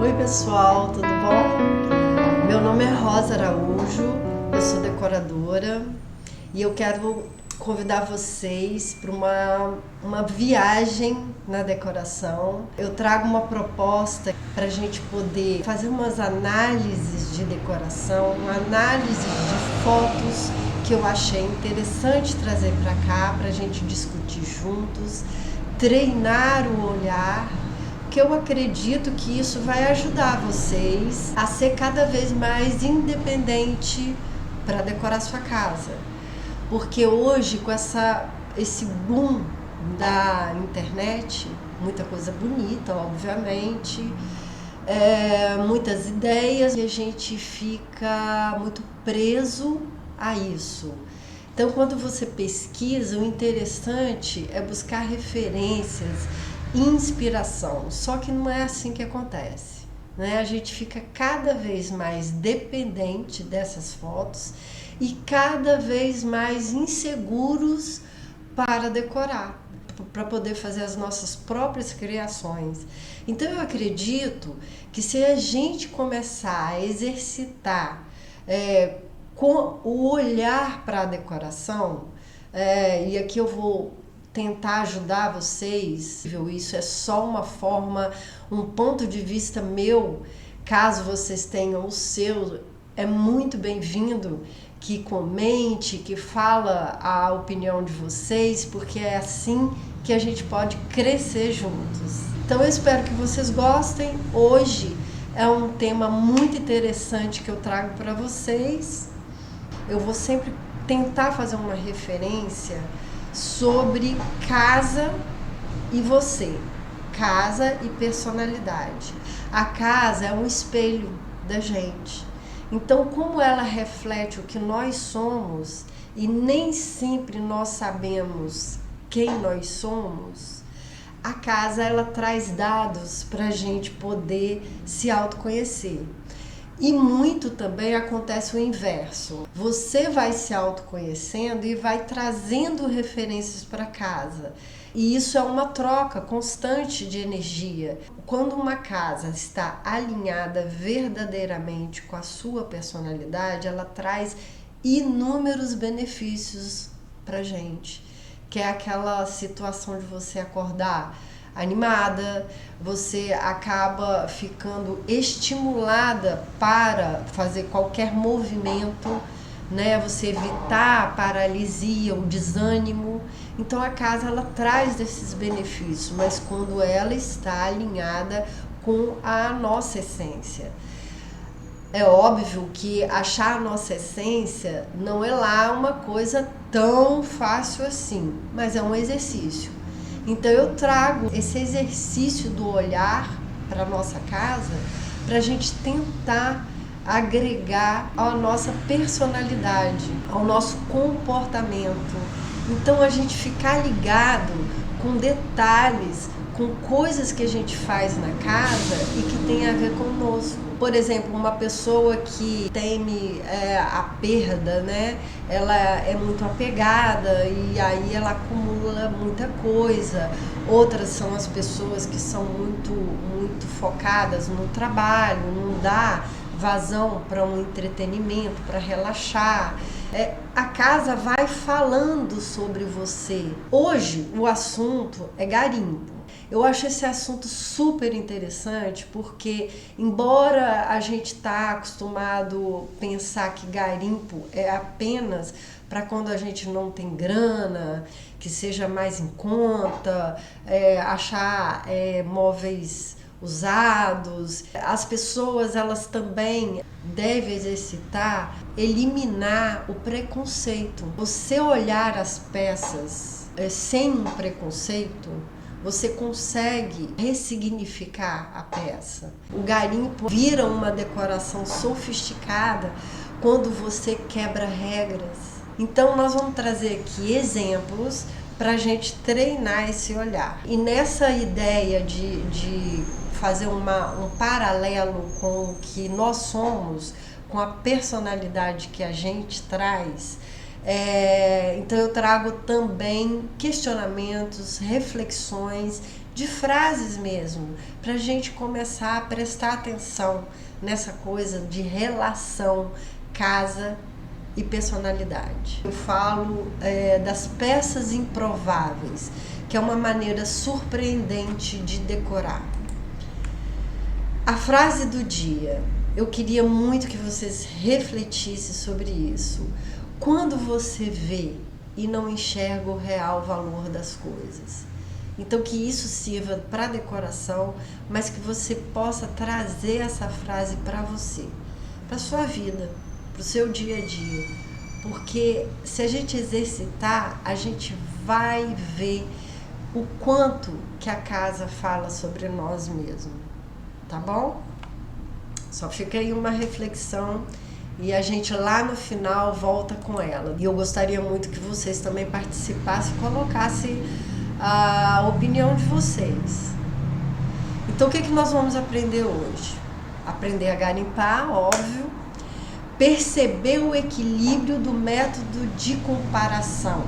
Oi pessoal, tudo bom? Meu nome é Rosa Araújo, eu sou decoradora e eu quero convidar vocês para uma viagem na decoração. Eu trago uma proposta para a gente poder fazer umas análises de decoração, uma análise de fotos que eu achei interessante trazer para cá, para a gente discutir juntos, treinar o olhar, que eu acredito que isso vai ajudar vocês a ser cada vez mais independente para decorar sua casa. Porque hoje, com esse boom da internet, muita coisa bonita, obviamente, muitas ideias, e a gente fica muito preso a isso. Então, quando você pesquisa, o interessante é buscar referências, inspiração, só que não é assim que acontece, né? A gente fica cada vez mais dependente dessas fotos e cada vez mais inseguros para decorar, para poder fazer as nossas próprias criações. Então eu acredito que se a gente começar a exercitar com o olhar para a decoração, e aqui eu vou tentar ajudar vocês, isso é só uma forma, um ponto de vista meu, caso vocês tenham o seu, é muito bem-vindo que comente, que fala a opinião de vocês, porque é assim que a gente pode crescer juntos. Então eu espero que vocês gostem. Hoje é um tema muito interessante que eu trago para vocês. Eu vou sempre tentar fazer uma referência sobre casa e você, casa e personalidade. A casa é um espelho da gente. Então, como ela reflete o que nós somos e nem sempre nós sabemos quem nós somos, a casa ela traz dados para a gente poder se autoconhecer. E muito também acontece o inverso. Você vai se autoconhecendo e vai trazendo referências para casa. E isso é uma troca constante de energia. Quando uma casa está alinhada verdadeiramente com a sua personalidade, ela traz inúmeros benefícios para a gente. Que é aquela situação de você acordar animada, você acaba ficando estimulada para fazer qualquer movimento, né? Você evitar a paralisia, o desânimo. Então a casa ela traz desses benefícios, mas quando ela está alinhada com a nossa essência. É óbvio que achar a nossa essência não é lá uma coisa tão fácil assim, mas é um exercício. Então eu trago esse exercício do olhar para a nossa casa para a gente tentar agregar à nossa personalidade, ao nosso comportamento. Então a gente ficar ligado com detalhes, com coisas que a gente faz na casa e que tem a ver conosco. Por exemplo, uma pessoa que teme a perda, né? Ela é muito apegada e aí ela acumula muita coisa. Outras são as pessoas que são muito focadas no trabalho, não dá vazão para um entretenimento, para relaxar. A casa vai falando sobre você. Hoje o assunto é garimpo. Eu acho esse assunto super interessante porque, embora a gente está acostumado a pensar que garimpo é apenas para quando a gente não tem grana, que seja mais em conta, achar móveis usados, as pessoas elas também devem exercitar, eliminar o preconceito. Você olhar as peças sem um preconceito, você consegue ressignificar a peça. O garimpo vira uma decoração sofisticada quando você quebra regras. Então nós vamos trazer aqui exemplos para a gente treinar esse olhar. E nessa ideia de fazer um paralelo com o que nós somos, com a personalidade que a gente traz, então eu trago também questionamentos, reflexões de frases mesmo, para a gente começar a prestar atenção nessa coisa de relação, casa e personalidade. Eu falo das peças improváveis, que é uma maneira surpreendente de decorar. A frase do dia, eu queria muito que vocês refletissem sobre isso. Quando você vê e não enxerga o real valor das coisas. Então que isso sirva para decoração, mas que você possa trazer essa frase para você, para sua vida, para o seu dia a dia. Porque se a gente exercitar, a gente vai ver o quanto que a casa fala sobre nós mesmos, tá bom? Só fica aí uma reflexão e a gente lá no final volta com ela. E eu gostaria muito que vocês também participassem e colocassem a opinião de vocês. Então o que nós vamos aprender hoje? Aprender a garimpar, óbvio. Perceber o equilíbrio do método de comparação.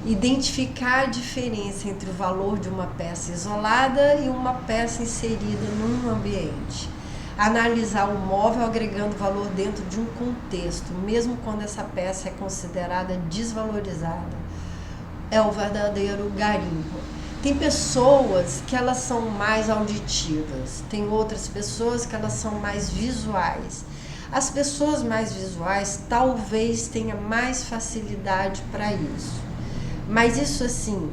Identificar a diferença entre o valor de uma peça isolada e uma peça inserida num ambiente. Analisar o móvel agregando valor dentro de um contexto, mesmo quando essa peça é considerada desvalorizada. É o verdadeiro garimpo. Tem pessoas que elas são mais auditivas, tem outras pessoas que elas são mais visuais. As pessoas mais visuais talvez tenham mais facilidade para isso. Mas isso assim,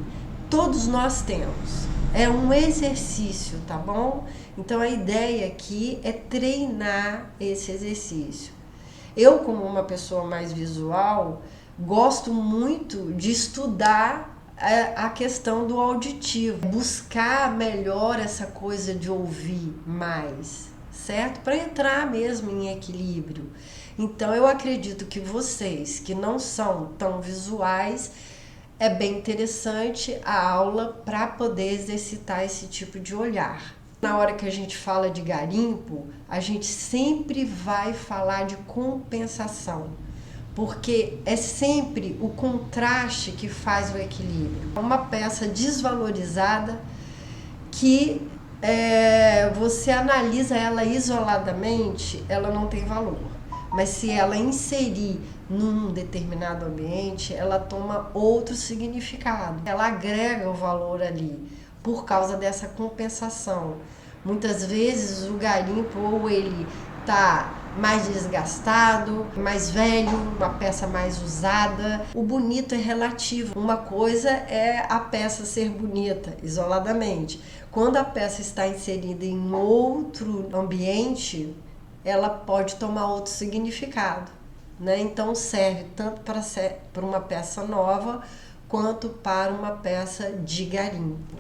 todos nós temos. É um exercício, tá bom? Então a ideia aqui é treinar esse exercício. Eu, como uma pessoa mais visual, gosto muito de estudar a questão do auditivo, buscar melhor essa coisa de ouvir mais, certo? Para entrar mesmo em equilíbrio. Então eu acredito que vocês que não são tão visuais, é bem interessante a aula para poder exercitar esse tipo de olhar. Na hora que a gente fala de garimpo, a gente sempre vai falar de compensação, porque é sempre o contraste que faz o equilíbrio. Uma peça desvalorizada que você analisa ela isoladamente, ela não tem valor. Mas se ela inserir num determinado ambiente, ela toma outro significado. Ela agrega o valor ali por causa dessa compensação. Muitas vezes o garimpo ou ele tá mais desgastado, mais velho, uma peça mais usada. O bonito é relativo. Uma coisa é a peça ser bonita isoladamente. Quando a peça está inserida em outro ambiente, ela pode tomar outro significado, né? Então serve tanto para uma peça nova quanto para uma peça de garimpo.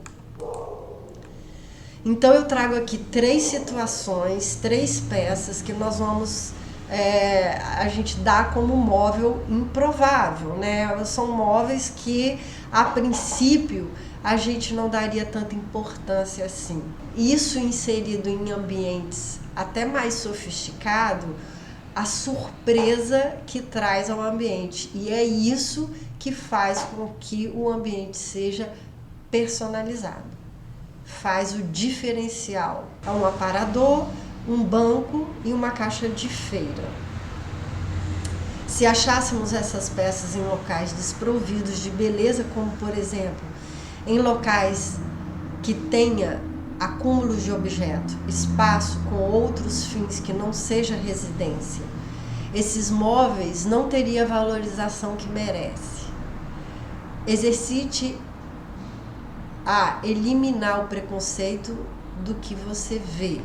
Então eu trago aqui 3 situações, 3 peças que nós vamos a gente dá como móvel improvável, né? São móveis que a princípio a gente não daria tanta importância assim. Isso inserido em ambientes até mais sofisticado, a surpresa que traz ao ambiente. E é isso que faz com que o ambiente seja personalizado. Faz o diferencial. É um aparador, um banco e uma caixa de feira. Se achássemos essas peças em locais desprovidos de beleza, como por exemplo, em locais que tenha acúmulos de objetos, espaço com outros fins que não seja residência, esses móveis não teriam a valorização que merece. Exercite a eliminar o preconceito do que você vê.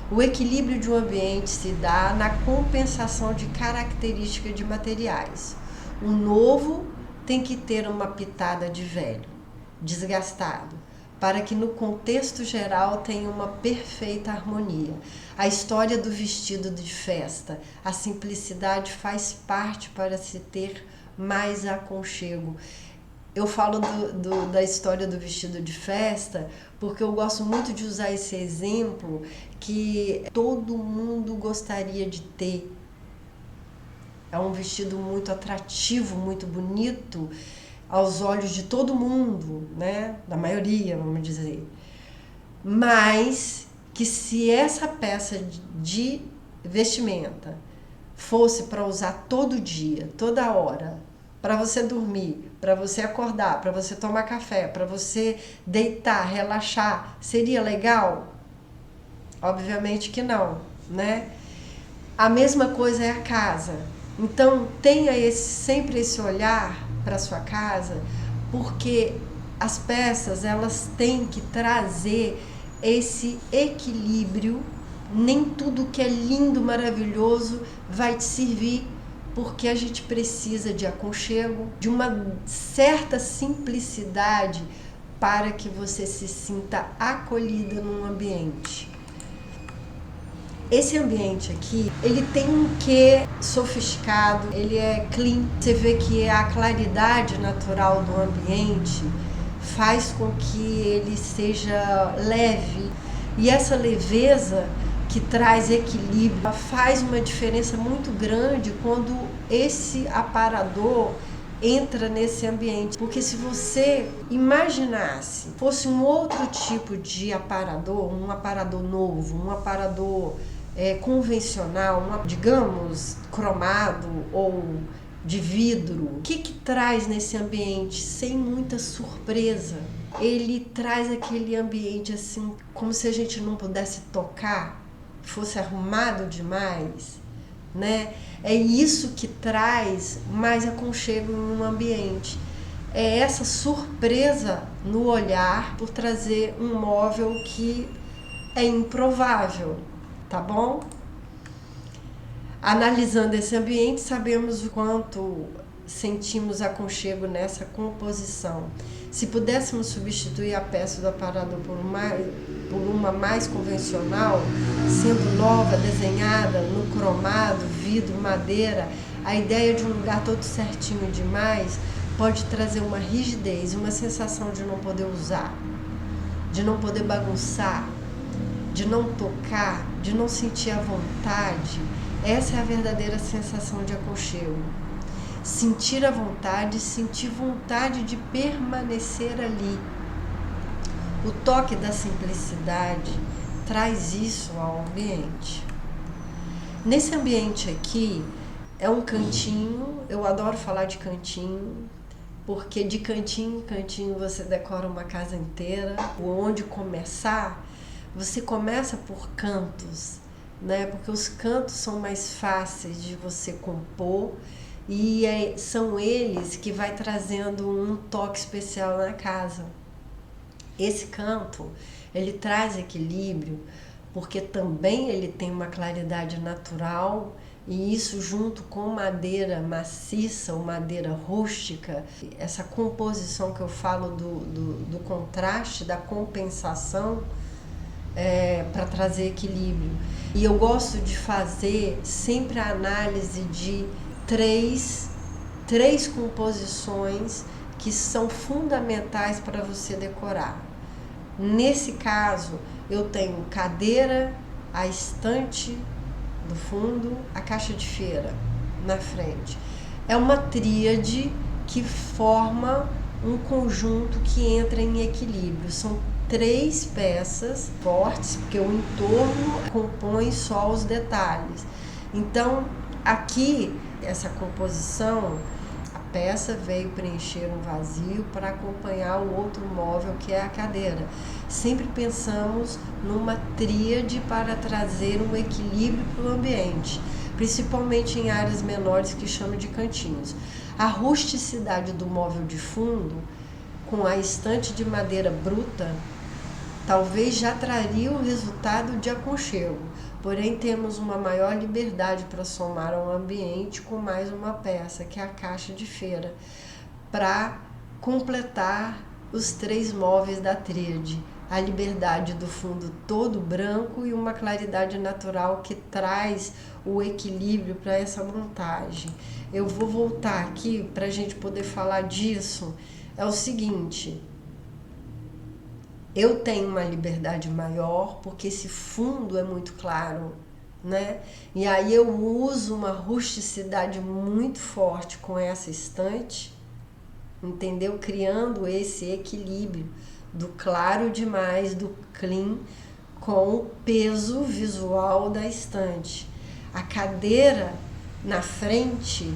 O equilíbrio de um ambiente se dá na compensação de características de materiais. O novo tem que ter uma pitada de velho, desgastado, para que no contexto geral tenha uma perfeita harmonia. A história do vestido de festa, a simplicidade faz parte para se ter mais aconchego. Eu falo da história do vestido de festa porque eu gosto muito de usar esse exemplo que todo mundo gostaria de ter. É um vestido muito atrativo, muito bonito, aos olhos de todo mundo, né? Da maioria, vamos dizer. Mas que se essa peça de vestimenta fosse para usar todo dia, toda hora, para você dormir, para você acordar, para você tomar café, para você deitar, relaxar, seria legal? Obviamente que não, né? A mesma coisa é a casa. Então tenha sempre esse olhar para sua casa, porque as peças elas têm que trazer esse equilíbrio. Nem tudo que é lindo, maravilhoso vai te servir, porque a gente precisa de aconchego, de uma certa simplicidade para que você se sinta acolhida num ambiente. Esse ambiente aqui, ele tem um quê sofisticado, ele é clean. Você vê que a claridade natural do ambiente faz com que ele seja leve. E essa leveza que traz equilíbrio faz uma diferença muito grande quando esse aparador entra nesse ambiente. Porque se você imaginasse, fosse um outro tipo de aparador, um aparador novo, um aparador convencional, digamos, cromado ou de vidro, o que traz nesse ambiente sem muita surpresa? Ele traz aquele ambiente assim, como se a gente não pudesse tocar, fosse arrumado demais, né? É isso que traz mais aconchego no ambiente. É essa surpresa no olhar por trazer um móvel que é improvável, tá bom? Analisando esse ambiente, sabemos o quanto sentimos aconchego nessa composição. Se pudéssemos substituir a peça do aparador por uma mais convencional, sendo nova, desenhada no cromado, vidro, madeira, a ideia de um lugar todo certinho demais pode trazer uma rigidez, uma sensação de não poder usar, de não poder bagunçar, de não tocar, de não sentir a vontade. Essa é a verdadeira sensação de aconchego. Sentir a vontade, sentir vontade de permanecer ali. O toque da simplicidade traz isso ao ambiente. Nesse ambiente aqui, é um cantinho, eu adoro falar de cantinho, porque de cantinho em cantinho você decora uma casa inteira. Onde começar, você começa por cantos, né? Porque os cantos são mais fáceis de você compor e são eles que vai trazendo um toque especial na casa. Esse canto, ele traz equilíbrio, porque também ele tem uma claridade natural, e isso junto com madeira maciça ou madeira rústica, essa composição que eu falo do contraste, da compensação, para trazer equilíbrio. E eu gosto de fazer sempre a análise de três composições que são fundamentais para você decorar. Nesse caso, eu tenho cadeira, a estante do fundo, a caixa de feira na frente. É uma tríade que forma um conjunto que entra em equilíbrio. São 3 peças fortes, porque o entorno compõe só os detalhes. Então, aqui, essa composição, a peça veio preencher um vazio para acompanhar o outro móvel, que é a cadeira. Sempre pensamos numa tríade para trazer um equilíbrio para o ambiente, principalmente em áreas menores que chamam de cantinhos. A rusticidade do móvel de fundo, com a estante de madeira bruta, talvez já traria o resultado de aconchego, porém temos uma maior liberdade para somar ao ambiente com mais uma peça, que é a caixa de feira, para completar os 3 móveis da tríade. A liberdade do fundo todo branco e uma claridade natural que traz o equilíbrio para essa montagem. Eu vou voltar aqui para a gente poder falar disso. É o seguinte: eu tenho uma liberdade maior porque esse fundo é muito claro, né? E aí eu uso uma rusticidade muito forte com essa estante, entendeu? Criando esse equilíbrio do claro demais, do clean, com o peso visual da estante. A cadeira na frente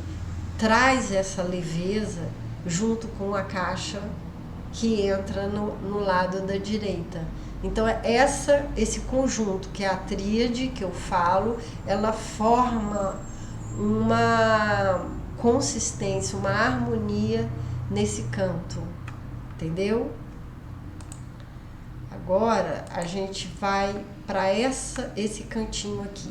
traz essa leveza junto com a caixa que entra no lado da direita. Então esse conjunto, que é a tríade que eu falo, ela forma uma consistência, uma harmonia nesse canto, entendeu? Agora a gente vai para esse cantinho aqui.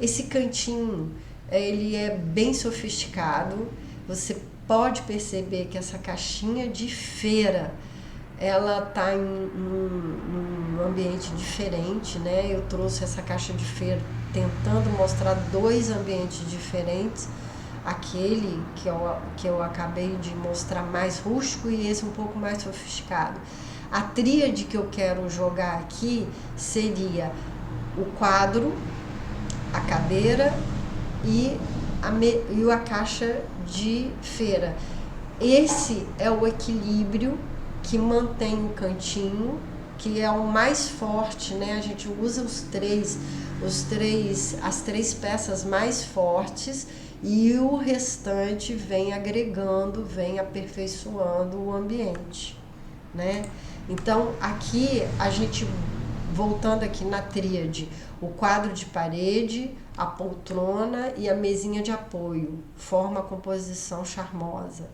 Esse cantinho, ele é bem sofisticado. Você pode perceber que essa caixinha de feira, ela tá num ambiente diferente, né? Eu trouxe essa caixa de feira tentando mostrar dois ambientes diferentes. Aquele que eu acabei de mostrar mais rústico e esse um pouco mais sofisticado. A tríade que eu quero jogar aqui seria o quadro, a cadeira e a caixa de feira. Esse é o equilíbrio que mantém o cantinho, que é o mais forte, né? A gente usa as três peças mais fortes e o restante vem agregando, vem aperfeiçoando o ambiente, né? Então aqui a gente, voltando aqui na tríade, o quadro de parede, a poltrona e a mesinha de apoio forma a composição charmosa.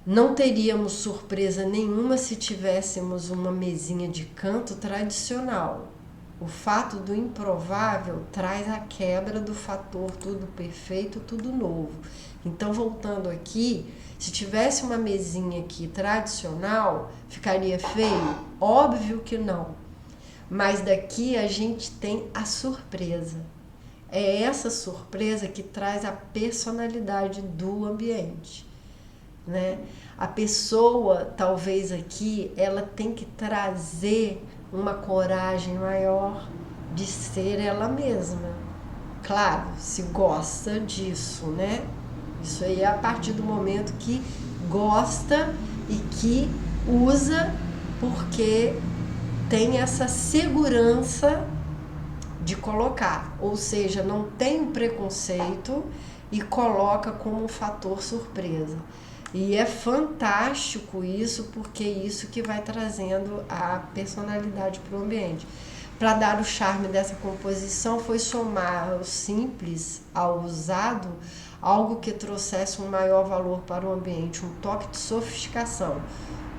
Não teríamos surpresa nenhuma se tivéssemos uma mesinha de canto tradicional. O fato do improvável traz a quebra do fator tudo perfeito, tudo novo. Então, voltando aqui, se tivesse uma mesinha aqui tradicional, ficaria feio? Óbvio que não. Mas daqui a gente tem a surpresa. É essa surpresa que traz a personalidade do ambiente, né? A pessoa, talvez aqui, ela tem que trazer uma coragem maior de ser ela mesma. Claro, se gosta disso, né? Isso aí é a partir do momento que gosta e que usa, porque tem essa segurança de colocar, ou seja, não tem um preconceito e coloca como um fator surpresa. E é fantástico isso, porque é isso que vai trazendo a personalidade para o ambiente. Para dar o charme dessa composição foi somar o simples ao usado, algo que trouxesse um maior valor para o ambiente, um toque de sofisticação.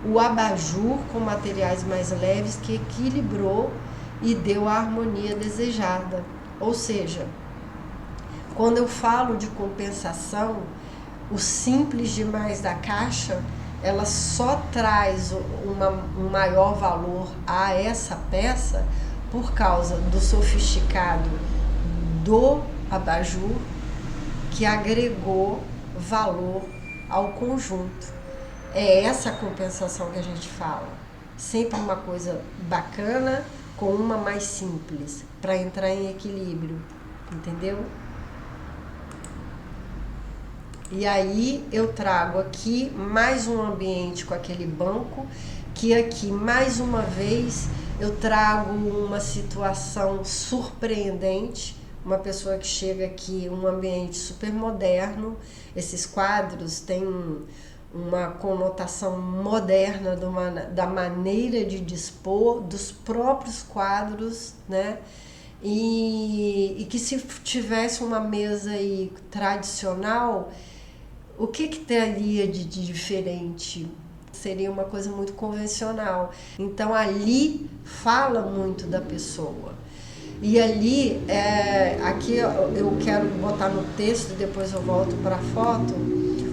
O abajur com materiais mais leves que equilibrou e deu a harmonia desejada. Ou seja, quando eu falo de compensação, o simples demais da caixa, ela só traz um maior valor a essa peça por causa do sofisticado do abajur, que agregou valor ao conjunto. É essa compensação que a gente fala. Sempre uma coisa bacana com uma mais simples, para entrar em equilíbrio, entendeu? E aí eu trago aqui mais um ambiente com aquele banco, que aqui mais uma vez eu trago uma situação surpreendente, uma pessoa que chega aqui, um ambiente super moderno. Esses quadros têm uma conotação moderna da maneira de dispor dos próprios quadros, né? E que se tivesse uma mesa aí tradicional, o que teria de diferente? Seria uma coisa muito convencional. Então ali fala muito da pessoa. E ali, aqui eu quero botar no texto, depois eu volto para a foto,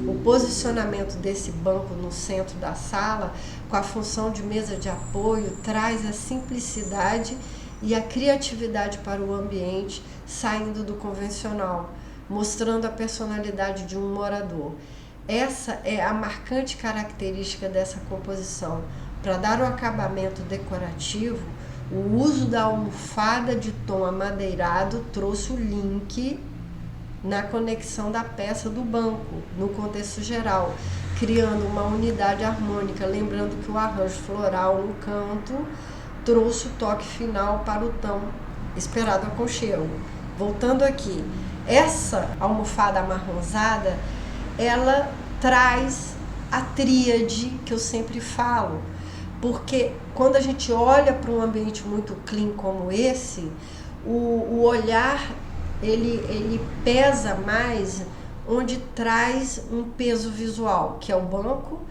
o posicionamento desse banco no centro da sala, com a função de mesa de apoio, traz a simplicidade e a criatividade para o ambiente, saindo do convencional, mostrando a personalidade de um morador. Essa é a marcante característica dessa composição. Para dar o acabamento decorativo, o uso da almofada de tom amadeirado trouxe o link na conexão da peça do banco, no contexto geral, criando uma unidade harmônica, lembrando que o arranjo floral no canto trouxe o toque final para o tão esperado aconchego. Voltando aqui, essa almofada amarronzada, ela traz a tríade que eu sempre falo, porque quando a gente olha para um ambiente muito clean como esse, o olhar ele pesa mais onde traz um peso visual, que é o banco,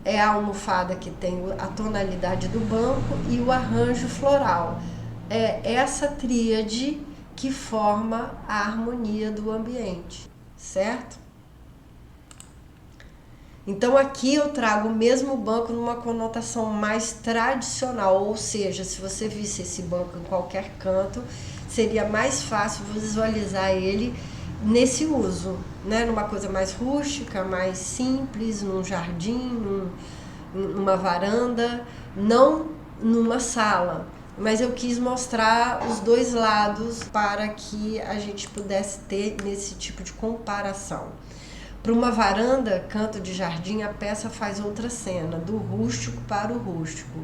é a almofada que tem a tonalidade do banco e o arranjo floral. É essa tríade que forma a harmonia do ambiente, certo? Então aqui eu trago o mesmo banco numa conotação mais tradicional, ou seja, se você visse esse banco em qualquer canto, seria mais fácil visualizar ele nesse uso, né? Numa coisa mais rústica, mais simples, num jardim, numa varanda, não numa sala. Mas eu quis mostrar os dois lados para que a gente pudesse ter nesse tipo de comparação. Para uma varanda, canto de jardim, a peça faz outra cena, do rústico para o rústico.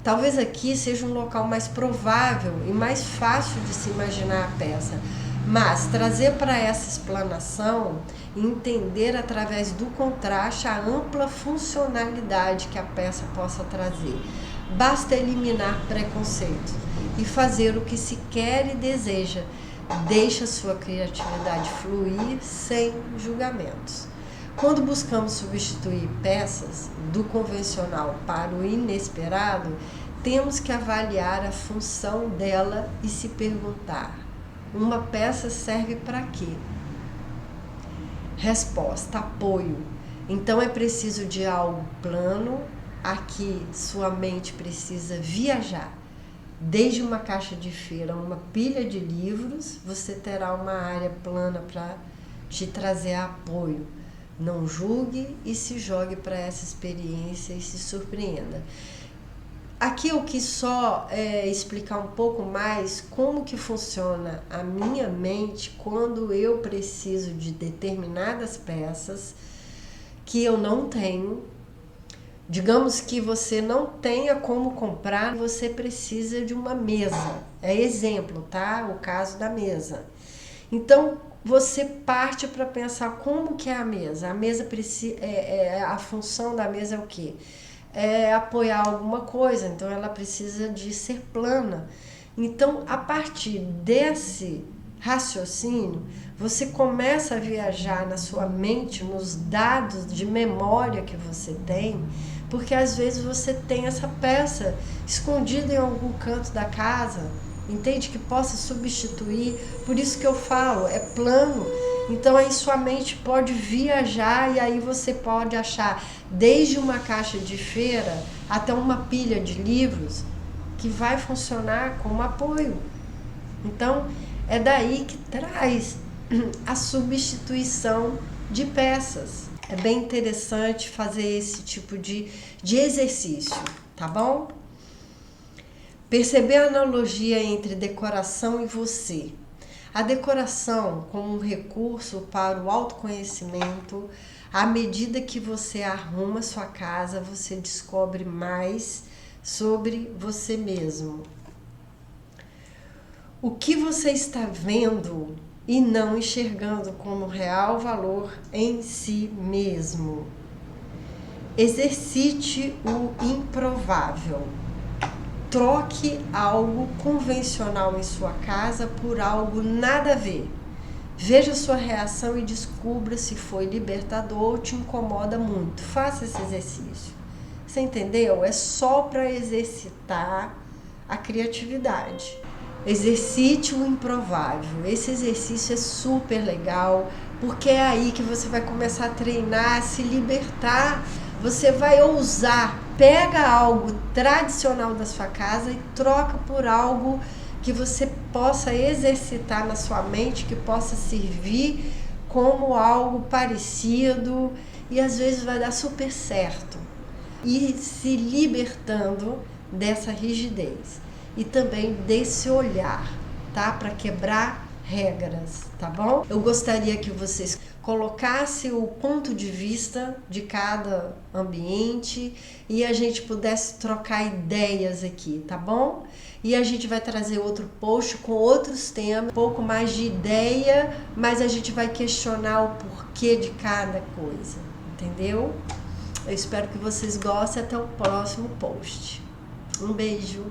Talvez aqui seja um local mais provável e mais fácil de se imaginar a peça, mas trazer para essa explanação e entender através do contraste a ampla funcionalidade que a peça possa trazer. Basta eliminar preconceitos e fazer o que se quer e deseja. Deixe a sua criatividade fluir sem julgamentos. Quando buscamos substituir peças do convencional para o inesperado, temos que avaliar a função dela e se perguntar: uma peça serve para quê? Resposta: apoio. Então é preciso de algo plano. Aqui sua mente precisa viajar. Desde uma caixa de feira a uma pilha de livros, você terá uma área plana para te trazer apoio. Não julgue e se jogue para essa experiência e se surpreenda. Aqui eu quis só explicar um pouco mais como que funciona a minha mente quando eu preciso de determinadas peças que eu não tenho. Digamos que você não tenha como comprar, você precisa de uma mesa. É exemplo, tá? O caso da mesa. Então, você parte para pensar como que é a mesa. A mesa precisa, a função da mesa é o quê? É apoiar alguma coisa, então ela precisa de ser plana. Então, a partir desse raciocínio, você começa a viajar na sua mente, nos dados de memória que você tem, porque às vezes você tem essa peça escondida em algum canto da casa, entende? Que possa substituir. Por isso que eu falo, é plano. Então aí sua mente pode viajar e aí você pode achar desde uma caixa de feira até uma pilha de livros que vai funcionar como apoio. Então é daí que traz a substituição de peças. É bem interessante fazer esse tipo de exercício, tá bom? Perceber a analogia entre decoração e você. A decoração como um recurso para o autoconhecimento. À medida que você arruma sua casa, você descobre mais sobre você mesmo. O que você está vendo e não enxergando como real valor em si mesmo. Exercite o improvável. Troque algo convencional em sua casa por algo nada a ver. Veja sua reação e descubra se foi libertador ou te incomoda muito. Faça esse exercício. Você entendeu? É só para exercitar a criatividade. Exercite o improvável. Esse exercício é super legal, porque é aí que você vai começar a treinar, a se libertar. Você vai ousar. Pega algo tradicional da sua casa e troca por algo que você possa exercitar na sua mente, que possa servir como algo parecido, e às vezes vai dar super certo. E se libertando dessa rigidez e também desse olhar, tá? Para quebrar regras, tá bom? Eu gostaria que vocês colocassem o ponto de vista de cada ambiente e a gente pudesse trocar ideias aqui, tá bom? E a gente vai trazer outro post com outros temas, um pouco mais de ideia, mas a gente vai questionar o porquê de cada coisa, entendeu? Eu espero que vocês gostem. Até o próximo post. Um beijo!